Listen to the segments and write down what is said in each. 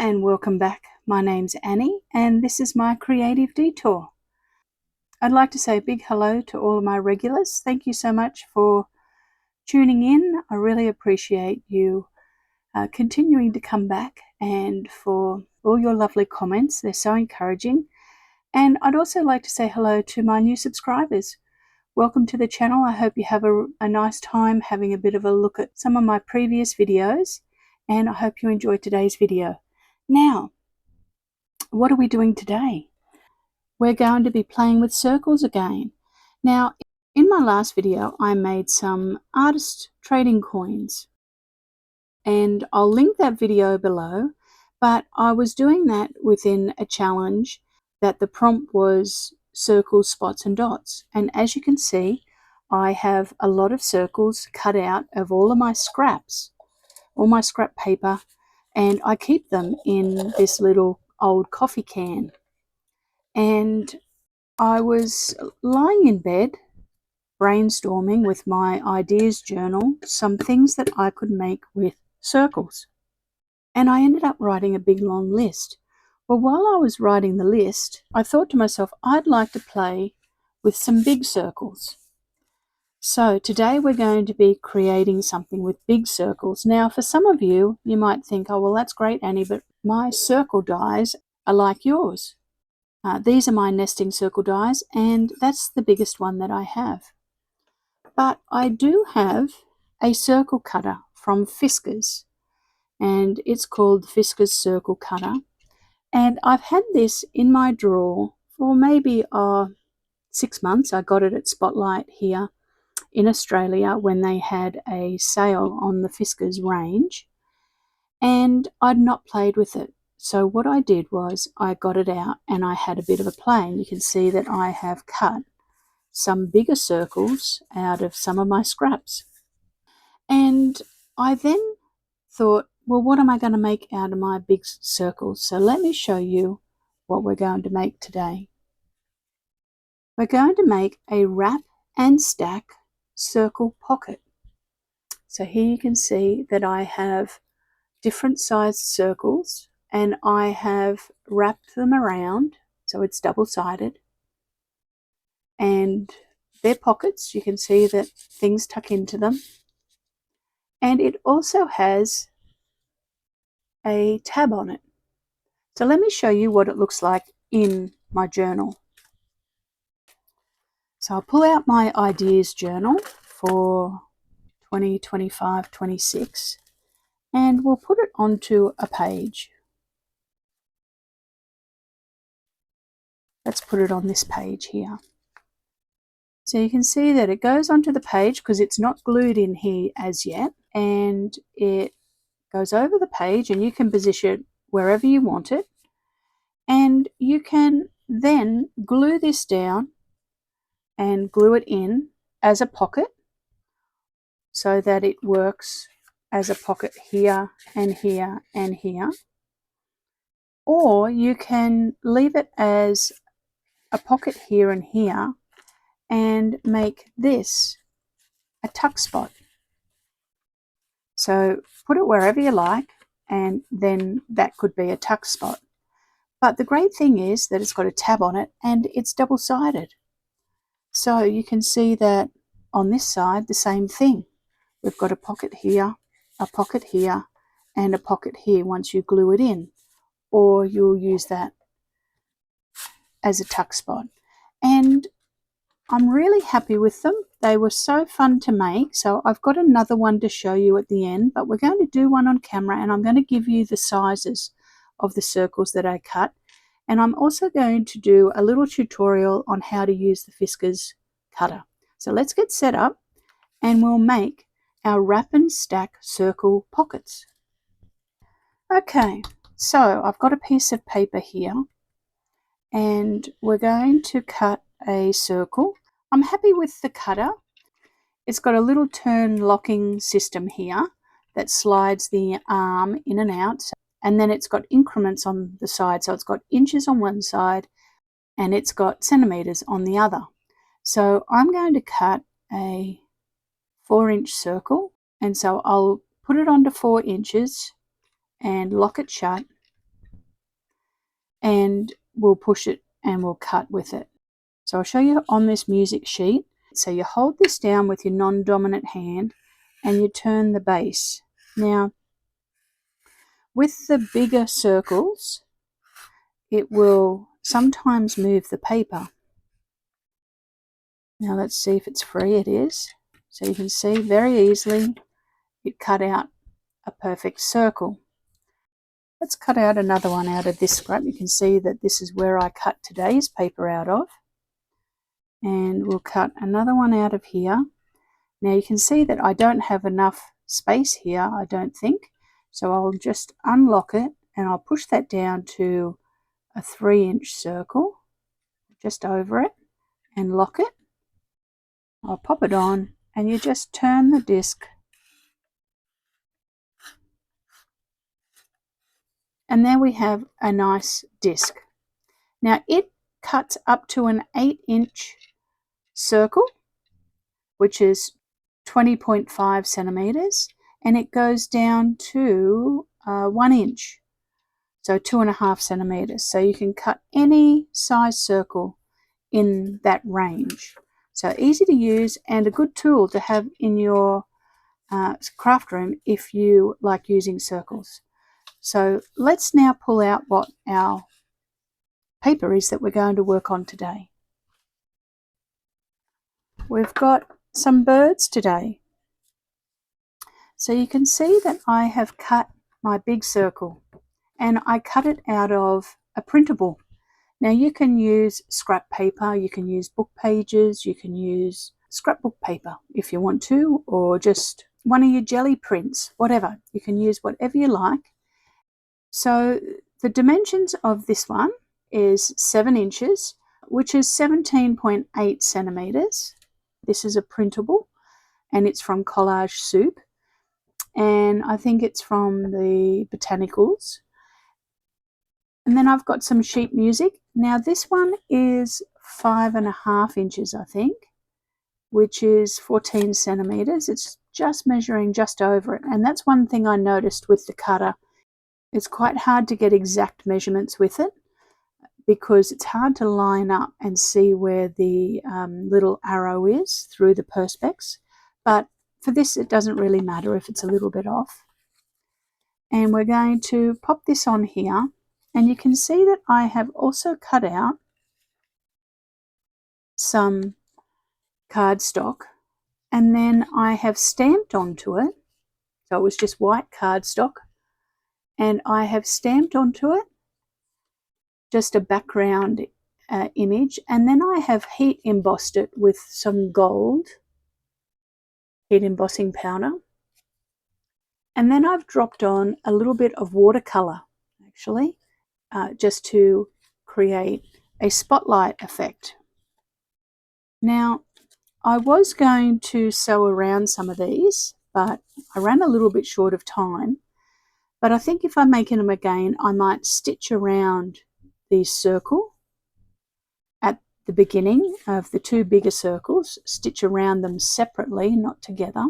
and welcome back. My name's Annie and this is my creative detour. I'd like to say a big hello to all of my regulars. Thank you so much for tuning in. I really appreciate you continuing to come back and for all your lovely comments. They're so encouraging. And I'd also like to say hello to my new subscribers. Welcome to the channel. I hope you have a nice time having a bit of a look at some of my previous videos, and I hope you enjoyed today's video. Now, what are we doing today? We're going to be playing with circles again. Now, in my last video, I made some artist trading coins, and I'll link that video below, but I was doing that within a challenge that the prompt was circles, spots and dots. And as you can see, I have a lot of circles cut out of all of my scraps, all my scrap paper, and I keep them in this little old coffee can. And I was lying in bed brainstorming with my ideas journal some things that I could make with circles. And I ended up writing a big long list. Well, while I was writing the list, I thought to myself, I'd like to play with some big circles. So today we're going to be creating something with big circles. Now, for some of you, you might think, oh, well, that's great, Annie, but my circle dies are like yours. These are my nesting circle dies, and that's the biggest one that I have. But I do have a circle cutter from Fiskars, and it's called the Fiskars Circle Cutter. And I've had this in my drawer for maybe 6 months. I got it at Spotlight here in Australia when they had a sale on the Fiskars range, and I'd not played with it. So what I did was I got it out and I had a bit of a play. And you can see that I have cut some bigger circles out of some of my scraps. And I then thought, well, what am I going to make out of my big circles? So let me show you what we're going to make today. We're going to make a wrap and stack circle pocket. So here you can see that I have different sized circles and I have wrapped them around, so it's double-sided, and they're pockets. You can see that things tuck into them, and it also has a tab on it. So let me show you what it looks like in my journal. So I'll pull out my ideas journal for 2025, 26, and we'll put it onto a page. Let's put it on this page here. So you can see that it goes onto the page because it's not glued in here as yet, and it goes over the page, and you can position it wherever you want it, and you can then glue this down and glue it in as a pocket so that it works as a pocket here and here and here, or you can leave it as a pocket here and here and make this a tuck spot. So put it wherever you like, and then that could be a tuck spot. But the great thing is that it's got a tab on it and it's double-sided. So you can see that on this side, the same thing. We've got a pocket here, and a pocket here once you glue it in, or you'll use that as a tuck spot. And I'm really happy with them. They were so fun to make. So I've got another one to show you at the end, but we're going to do one on camera, and I'm going to give you the sizes of the circles that I cut. And I'm also going to do a little tutorial on how to use the Fiskars cutter. So let's get set up and we'll make our wrap and stack circle pockets. Okay, so I've got a piece of paper here and we're going to cut a circle. I'm happy with the cutter. It's got a little turn locking system here that slides the arm in and out, and then it's got increments on the side. So it's got inches on one side and it's got centimeters on the other. So I'm going to cut a 4-inch circle, and so I'll put it onto 4 inches and lock it shut, and we'll push it and we'll cut with it. So I'll show you on this music sheet. So you hold this down with your non-dominant hand and you turn the base. Now, with the bigger circles, it will sometimes move the paper. Now let's see if it's free. It is. So you can see very easily it cut out a perfect circle. Let's cut out another one out of this scrap. You can see that this is where I cut today's paper out of. And we'll cut another one out of here. Now you can see that I don't have enough space here, I don't think. So I'll just unlock it and I'll push that down to a 3-inch circle, just over it, and lock it. I'll pop it on and you just turn the disc. And there we have a nice disc. Now it cuts up to an 8-inch circle, which is 20.5 centimeters, and it goes down to 1 inch, so 2.5 centimeters. So you can cut any size circle in that range. So easy to use and a good tool to have in your craft room if you like using circles. So let's now pull out what our paper is that we're going to work on today. We've got some birds today. So you can see that I have cut my big circle and I cut it out of a printable. Now you can use scrap paper, you can use book pages, you can use scrapbook paper if you want to, or just one of your jelly prints, whatever. You can use whatever you like. So the dimensions of this one is 7 inches, which is 17.8 centimeters. This is a printable and it's from Collage Soup. And I think it's from the Botanicals. And then I've got some sheet music. Now this one is 5.5 inches, I think, which is 14 centimeters. It's just measuring just over it. And that's one thing I noticed with the cutter. It's quite hard to get exact measurements with it because it's hard to line up and see where the little arrow is through the perspex. But for this, it doesn't really matter if it's a little bit off. And we're going to pop this on here. And you can see that I have also cut out some cardstock. And then I have stamped onto it. So it was just white cardstock. And I have stamped onto it just a background image. And then I have heat embossed it with some gold heat embossing powder. And then I've dropped on a little bit of watercolor, actually, just to create a spotlight effect. Now, I was going to sew around some of these, but I ran a little bit short of time. But I think if I make them again, I might stitch around the circle at the beginning of the two bigger circles, stitch around them separately, not together,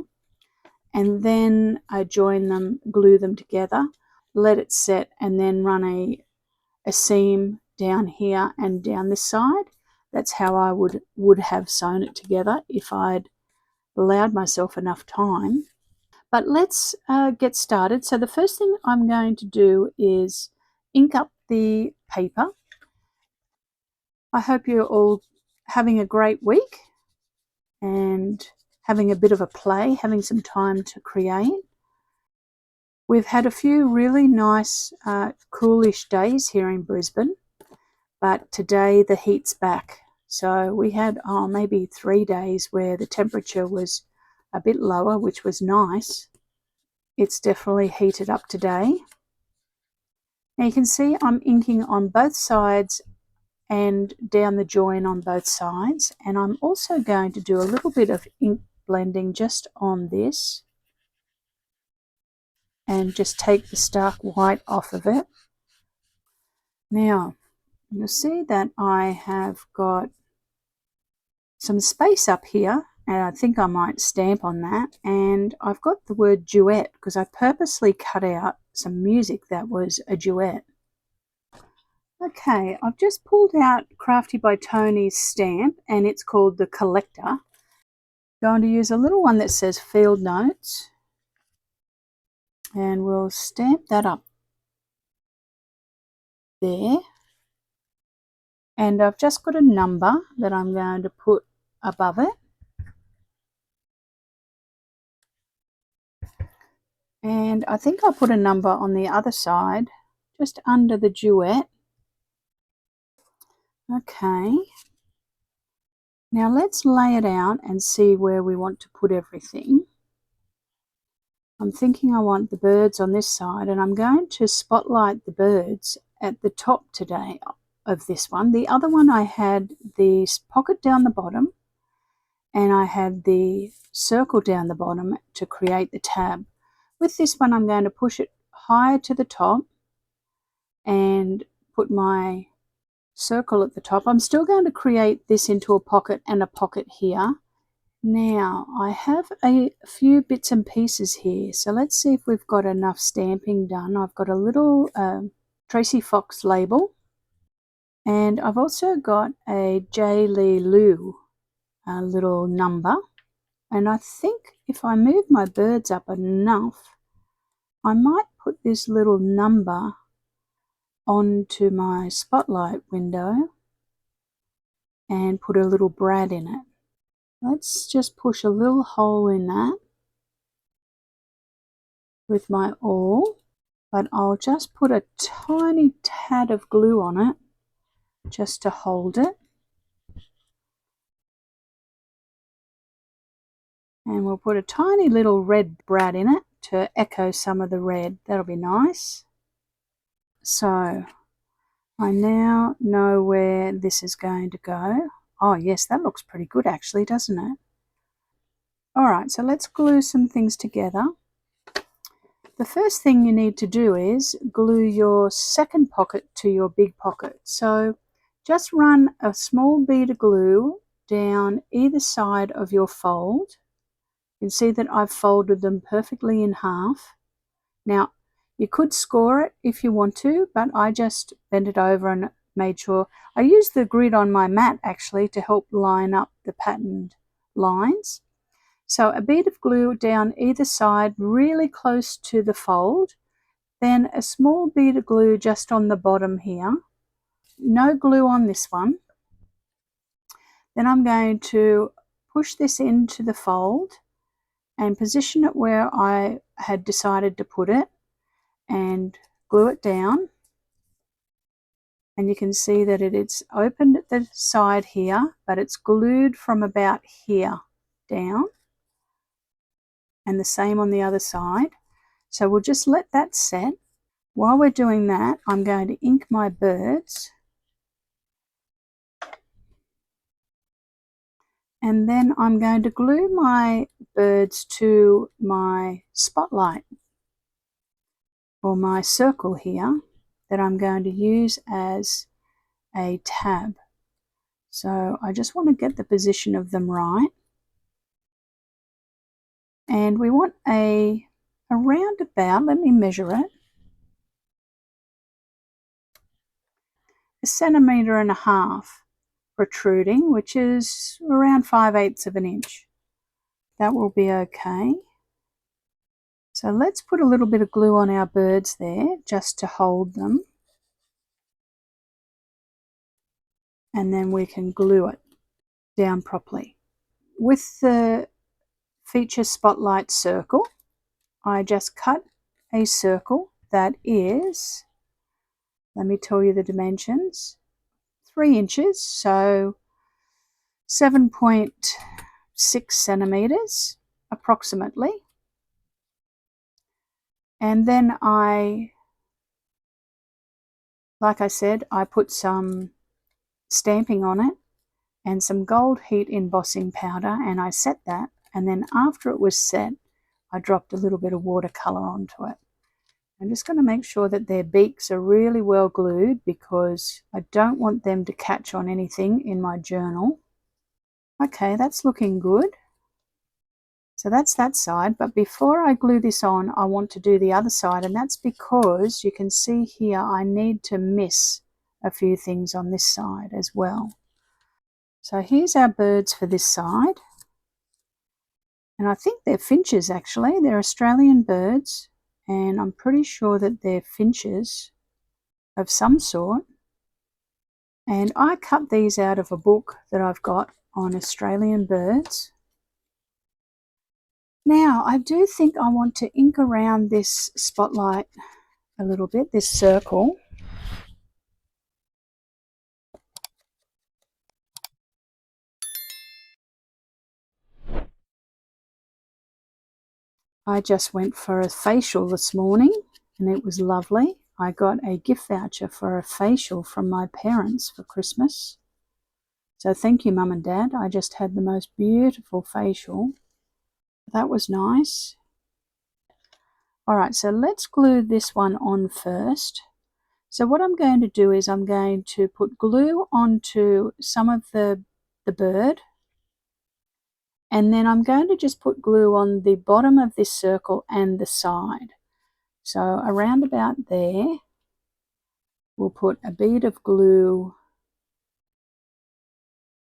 and then I join them, glue them together, let it set, and then run a seam down here and down this side. That's how I would have sewn it together if I'd allowed myself enough time. But let's get started. So the first thing I'm going to do is ink up the paper. I hope you're all having a great week and having a bit of a play, having some time to create. We've had a few really nice coolish days here in Brisbane, but today the heat's back. So we had maybe 3 days where the temperature was a bit lower, which was nice. It's definitely heated up today. Now you can see I'm inking on both sides and down the join on both sides, and I'm also going to do a little bit of ink blending just on this and just take the stark white off of it. Now you'll see that I have got some space up here, and I think I might stamp on that, and I've got the word duet because I purposely cut out some music that was a duet. Okay, I've just pulled out Crafty by Tony's stamp, and it's called the Collector. Going to use a little one that says Field Notes, and we'll stamp that up there. And I've just got a number that I'm going to put above it. And I think I'll put a number on the other side, just under the duet. Okay. Now let's lay it out and see where we want to put everything. I'm thinking I want the birds on this side, and I'm going to spotlight the birds at the top today of this one. The other one I had the pocket down the bottom, and I had the circle down the bottom to create the tab. With this one I'm going to push it higher to the top and put my circle at the top. I'm still going to create this into a pocket and a pocket here. Now I have a few bits and pieces here, so let's see if we've got enough stamping done. I've got a little Tracy Fox label, and I've also got a J. Lee Lou little number, and I think if I move my birds up enough, I might put this little number onto my spotlight window and put a little brad in it. Let's just push a little hole in that with my awl, but I'll just put a tiny tad of glue on it just to hold it. And we'll put a tiny little red brad in it to echo some of the red. That'll be nice. So I now know where this is going to go. Oh yes, that looks pretty good actually, doesn't it? Alright, so let's glue some things together. The first thing you need to do is glue your second pocket to your big pocket. So just run a small bead of glue down either side of your fold. You can see that I've folded them perfectly in half. Now, you could score it if you want to, but I just bent it over and made sure. I used the grid on my mat actually to help line up the patterned lines. So a bead of glue down either side really close to the fold, then a small bead of glue just on the bottom here. No glue on this one. Then I'm going to push this into the fold and position it where I had decided to put it and glue it down. And you can see that it's opened at the side here, but it's glued from about here down, and the same on the other side. So we'll just let that set. While we're doing that, I'm going to ink my birds, and then I'm going to glue my birds to my spotlight or my circle here that I'm going to use as a tab. So I just want to get the position of them right. And we want around about, let me measure it, 1.5 centimeters protruding, which is around 5/8 of an inch. That will be okay. So let's put a little bit of glue on our birds there just to hold them. And then we can glue it down properly. With the feature spotlight circle, I just cut a circle that is, let me tell you the dimensions, 3 inches, so 7.6 centimeters approximately. And then like I said, I put some stamping on it and some gold heat embossing powder, and I set that, and then after it was set, I dropped a little bit of watercolor onto it. I'm just going to make sure that their beaks are really well glued because I don't want them to catch on anything in my journal. Okay, that's looking good. So that's that side, but before I glue this on, I want to do the other side, and that's because you can see here I need to miss a few things on this side as well. So here's our birds for this side. And I think they're finches actually. They're Australian birds, and I'm pretty sure that they're finches of some sort. And I cut these out of a book that I've got on Australian birds. Now I do think I want to ink around this spotlight a little bit, this circle. I just went for a facial this morning and it was lovely. I got a gift voucher for a facial from my parents for Christmas. So thank you, Mum and Dad. I just had the most beautiful facial. That was nice. All right, so let's glue this one on first. So what I'm going to do is I'm going to put glue onto some of the bird, and then I'm going to just put glue on the bottom of this circle and the side. So around about there, we'll put a bead of glue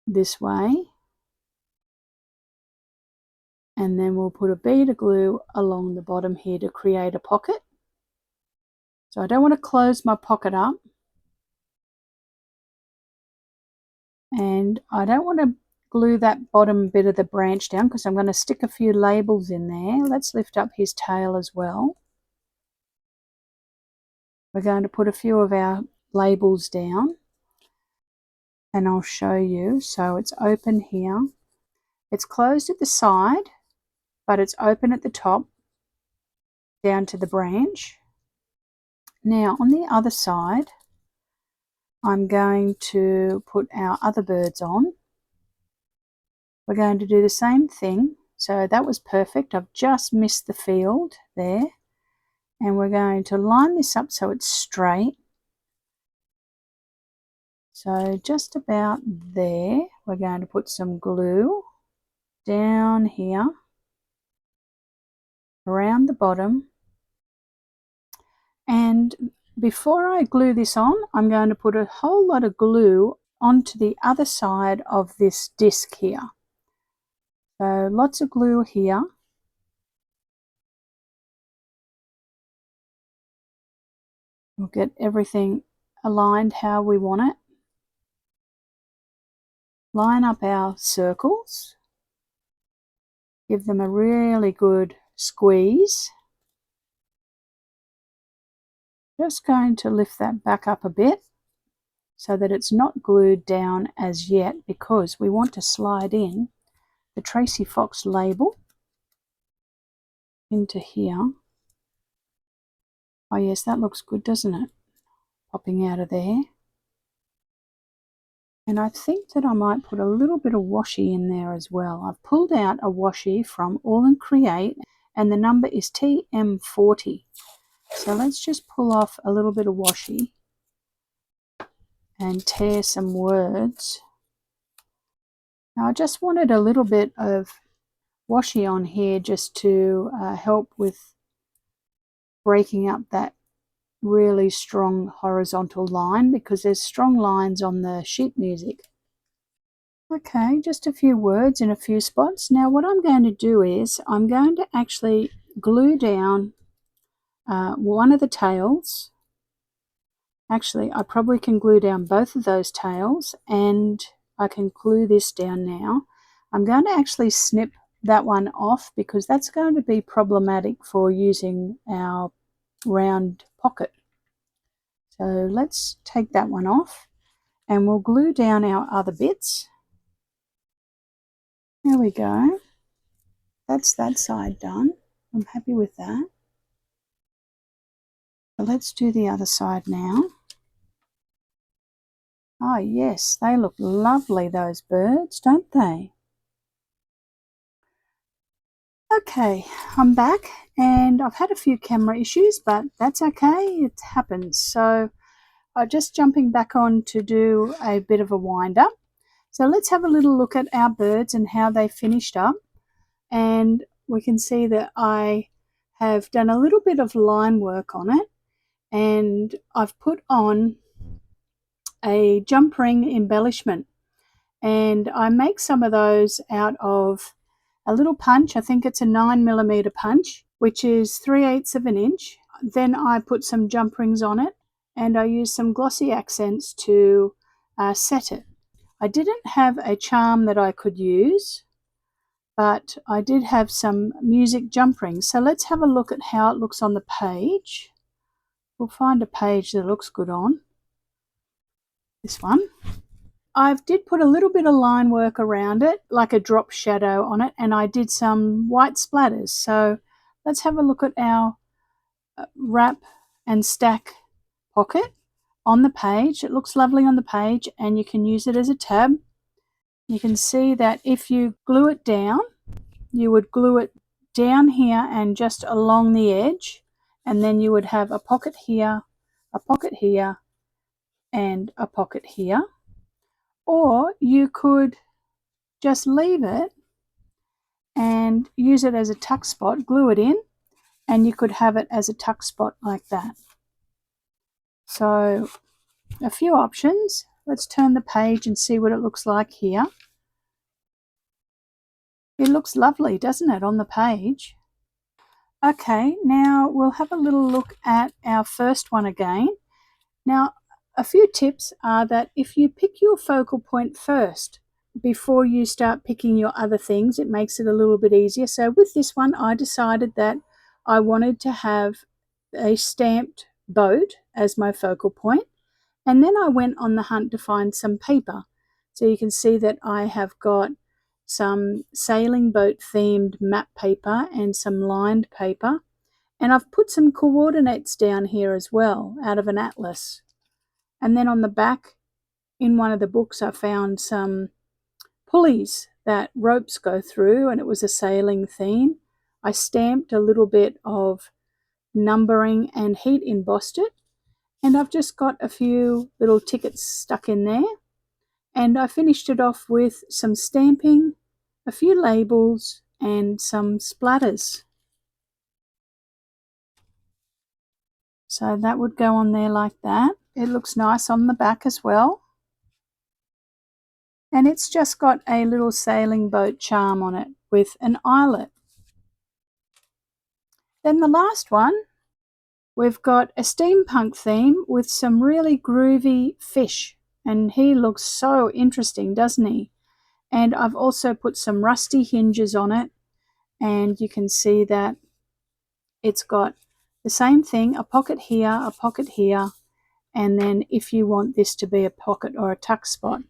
this way, and then we'll put a bead of glue along the bottom here to create a pocket. So I don't want to close my pocket up, and I don't want to glue that bottom bit of the branch down because I'm going to stick a few labels in there. Let's lift up his tail as well. We're going to put a few of our labels down, and I'll show you. So it's open here. It's closed at the side, but it's open at the top down to the branch. Now on the other side, I'm going to put our other birds on. We're going to do the same thing. So that was perfect. I've just missed the field there. And we're going to line this up so it's straight. So just about there, we're going to put some glue down here around the bottom. And before I glue this on, I'm going to put a whole lot of glue onto the other side of this disc here. So lots of glue here. We'll get everything aligned how we want it. Line up our circles. Give them a really good squeeze. Just going to lift that back up a bit so that it's not glued down as yet, because we want to slide in the Tracy Fox label into here. Oh yes, that looks good, doesn't it? Popping out of there. And I think that I might put a little bit of washi in there as well. I've pulled out a washi from All and Create, and the number is TM40. So let's just pull off a little bit of washi and tear some words. Now I just wanted a little bit of washi on here just to help with breaking up that really strong horizontal line, because there's strong lines on the sheet music. Okay, just a few words in a few spots. Now what I'm going to do is I'm going to actually glue down one of the tails. Actually, I probably can glue down both of those tails, and I can glue this down now. I'm going to actually snip that one off because that's going to be problematic for using our round pocket. So let's take that one off, and we'll glue down our other bits. There we go. That's that side done. I'm happy with that. So let's do the other side now. Oh yes, they look lovely, those birds, don't they? Okay, I'm back, and I've had a few camera issues, but that's okay, it happens. So I'm just jumping back on to do a bit of a wind up. So let's have a little look at our birds and how they finished up. And we can see that I have done a little bit of line work on it, and I've put on a jump ring embellishment. And I make some of those out of a little punch. I think it's a 9mm punch, which is 3/8 of an inch. Then I put some jump rings on it, and I use some glossy accents to set it. I didn't have a charm that I could use, but I did have some music jump rings. So let's have a look at how it looks on the page. We'll find a page that looks good on. This one. I did put a little bit of line work around it, like a drop shadow on it, and I did some white splatters. So let's have a look at our wrap and stack pocket on the page. It looks lovely on the page, and you can use it as a tab. You can see that if you glue it down, you would glue it down here and just along the edge, and then you would have a pocket here, and a pocket here. Or you could just leave it and use it as a tuck spot, glue it in, and you could have it as a tuck spot like that. So a few options. Let's turn the page and see what it looks like here. It looks lovely, doesn't it, on the page? Okay, now we'll have a little look at our first one again. Now, a few tips are that if you pick your focal point first before you start picking your other things, it makes it a little bit easier. So with this one, I decided that I wanted to have a stamped boat as my focal point. And then I went on the hunt to find some paper. So you can see that I have got some sailing boat themed map paper and some lined paper. And I've put some coordinates down here as well out of an atlas. And then on the back, in one of the books, I found some pulleys that ropes go through, and it was a sailing theme. I stamped a little bit of numbering and heat embossed it. And I've just got a few little tickets stuck in there. And I finished it off with some stamping, a few labels, and some splatters. So that would go on there like that. It looks nice on the back as well. And it's just got a little sailing boat charm on it with an eyelet. Then the last one, we've got a steampunk theme with some really groovy fish. And he looks so interesting, doesn't he? And I've also put some rusty hinges on it. And you can see that it's got the same thing, a pocket here, and then if you want this to be a pocket or a tuck spot.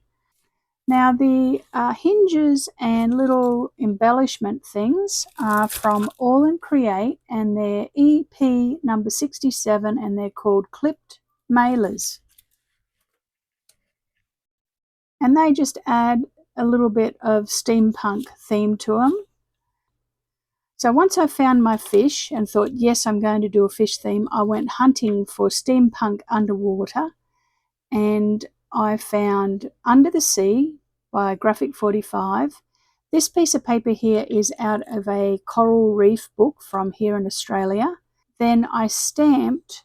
Now the hinges and little embellishment things are from All and Create, and they're EP number 67, and they're called clipped mailers. And they just add a little bit of steampunk theme to them. So once I found my fish and thought, yes, I'm going to do a fish theme, I went hunting for steampunk underwater, and I found Under the Sea by Graphic 45. This piece of paper here is out of a coral reef book from here in Australia. Then I stamped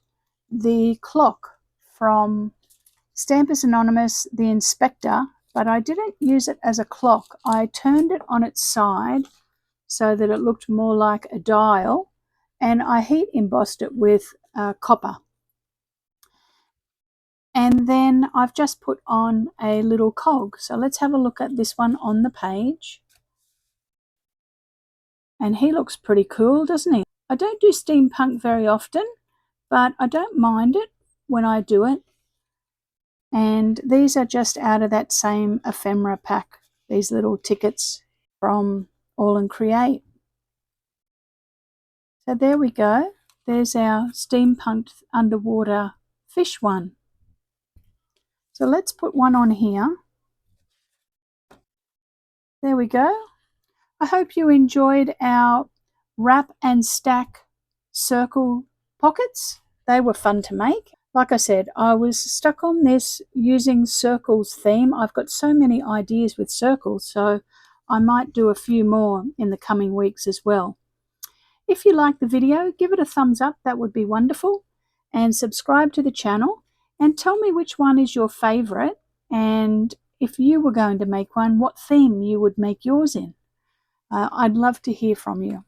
the clock from Stampers Anonymous, The Inspector, but I didn't use it as a clock. I turned it on its side so that it looked more like a dial, and I heat embossed it with copper. And then I've just put on a little cog. So let's have a look at this one on the page. And he looks pretty cool, doesn't he? I don't do steampunk very often, but I don't mind it when I do it. And these are just out of that same ephemera pack, these little tickets from All and Create. So there we go. There's our steampunk underwater fish one. So let's put one on here. There we go. I hope you enjoyed our wrap and stack circle pockets. They were fun to make. Like I said, I was stuck on this using circles theme. I've got so many ideas with circles, so I might do a few more in the coming weeks as well. If you like the video, give it a thumbs up, that would be wonderful, and subscribe to the channel. And tell me which one is your favourite, and if you were going to make one, what theme you would make yours in. I'd love to hear from you.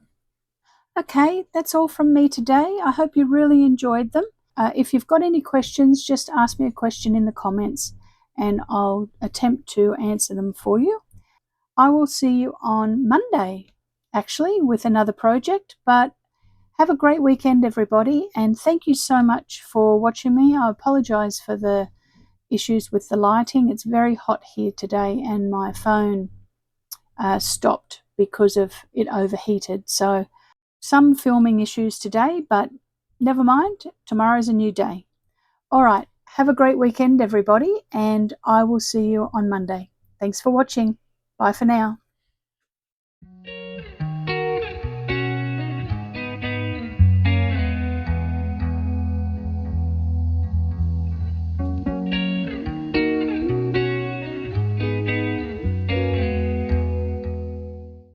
Okay, that's all from me today. I hope you really enjoyed them. If you've got any questions, just ask me a question in the comments and I'll attempt to answer them for you. I will see you on Monday, actually, with another project. But have a great weekend, everybody, and thank you so much for watching me. I apologise for the issues with the lighting. It's very hot here today and my phone stopped because of it overheated. So some filming issues today, but never mind. Tomorrow's a new day. All right. Have a great weekend, everybody, and I will see you on Monday. Thanks for watching. Bye for now.